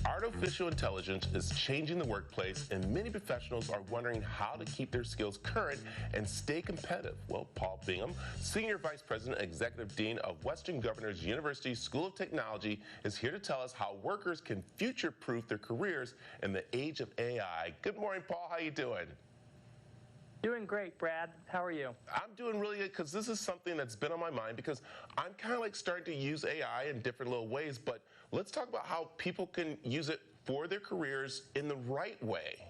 Artificial intelligence is changing the workplace, and many professionals are wondering how to keep their skills current and stay competitive. Well, Paul Bingham, Senior Vice President, Executive Dean of Western Governors University School of Technology, is here to tell us how workers can future-proof their careers in the age of AI. Good morning, Paul. How you doing? Doing great, Brad. How are you? I'm doing really good because this is something that's been on my mind because I'm kind of like starting to use AI in different little ways, but let's talk about how people can use it for their careers in the right way.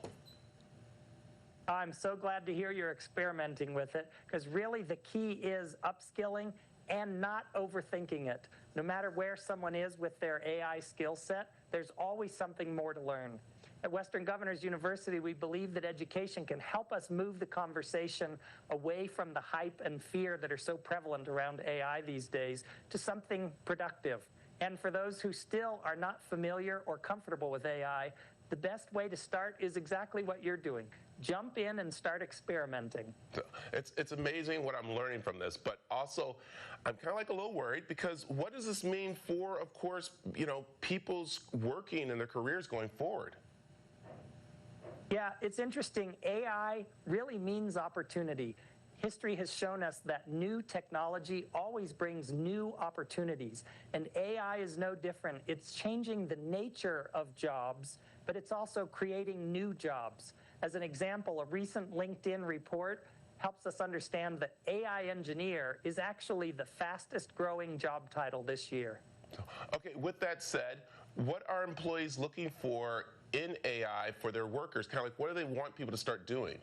I'm so glad to hear you're experimenting with it because really the key is upskilling and not overthinking it. No matter where someone is with their AI skill set, there's always something more to learn. At Western Governors University, we believe that education can help us move the conversation away from the hype and fear that are so prevalent around AI these days to something productive. And for those who still are not familiar or comfortable with AI, the best way to start is exactly what you're doing. Jump in and start experimenting. It's amazing what I'm learning from this, but also I'm kind of like a little worried because what does this mean for, of course, people's working and their careers going forward? Yeah, it's interesting. AI really means opportunity. History has shown us that new technology always brings new opportunities, and AI is no different. It's changing the nature of jobs, but it's also creating new jobs. As an example, a recent LinkedIn report helps us understand that AI engineer is actually the fastest growing job title this year. Okay, with that said, what are employees looking for in AI for their workers? Kind of like, what do they want people to start doing?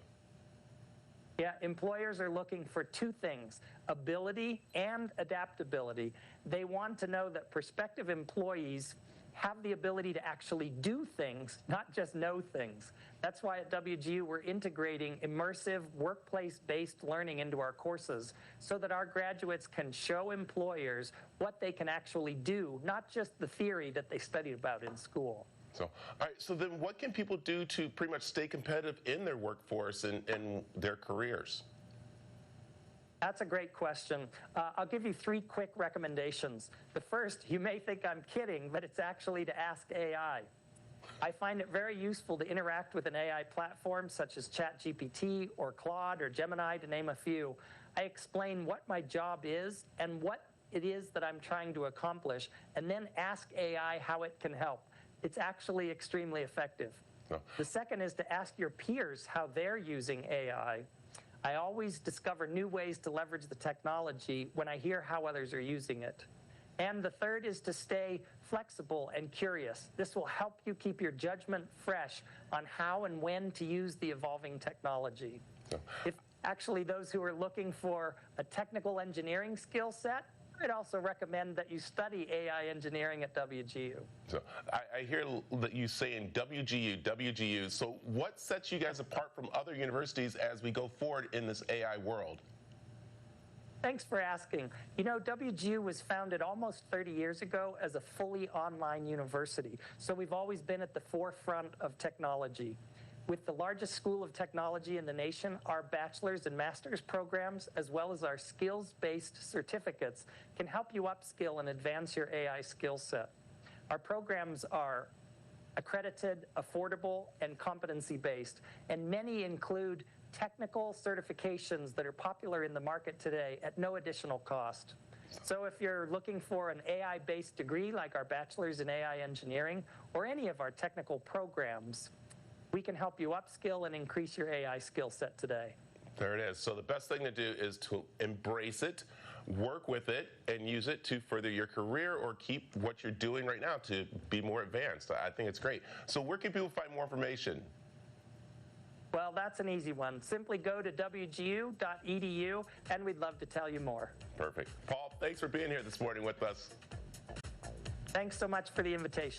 Yeah, employers are looking for two things, ability and adaptability. They want to know that prospective employees have the ability to actually do things, not just know things. That's why at WGU we're integrating immersive workplace-based learning into our courses so that our graduates can show employers what they can actually do, not just the theory that they studied about in school. So, all right, so then what can people do to pretty much stay competitive in their workforce and their careers? That's a great question. I'll give you three quick recommendations. The first, you may think I'm kidding, but it's actually to ask AI. I find it very useful to interact with an AI platform such as ChatGPT or Claude or Gemini, to name a few. I explain what my job is and what it is that I'm trying to accomplish, and then ask AI how it can help. It's actually extremely effective. Oh. The second is to ask your peers how they're using AI. I always discover new ways to leverage the technology when I hear how others are using it. And the third is to stay flexible and curious. This will help you keep your judgment fresh on how and when to use the evolving technology. Oh. If actually those who are looking for a technical engineering skill set, I'd also recommend that you study AI engineering at WGU. So I hear that you saying WGU, WGU. So what sets you guys apart from other universities as we go forward in this AI world? Thanks for asking. You know, WGU was founded almost 30 years ago as a fully online university. So we've always been at the forefront of technology. With the largest school of technology in the nation, our bachelor's and master's programs, as well as our skills-based certificates, can help you upskill and advance your AI skill set. Our programs are accredited, affordable, and competency-based, and many include technical certifications that are popular in the market today at no additional cost. So if you're looking for an AI-based degree like our bachelor's in AI engineering or any of our technical programs, we can help you upskill and increase your AI skill set today. There it is. So the best thing to do is to embrace it, work with it, and use it to further your career or keep what you're doing right now to be more advanced. I think it's great. So where can people find more information? Well, that's an easy one. Simply go to wgu.edu, and we'd love to tell you more. Perfect. Paul, thanks for being here this morning with us. Thanks so much for the invitation.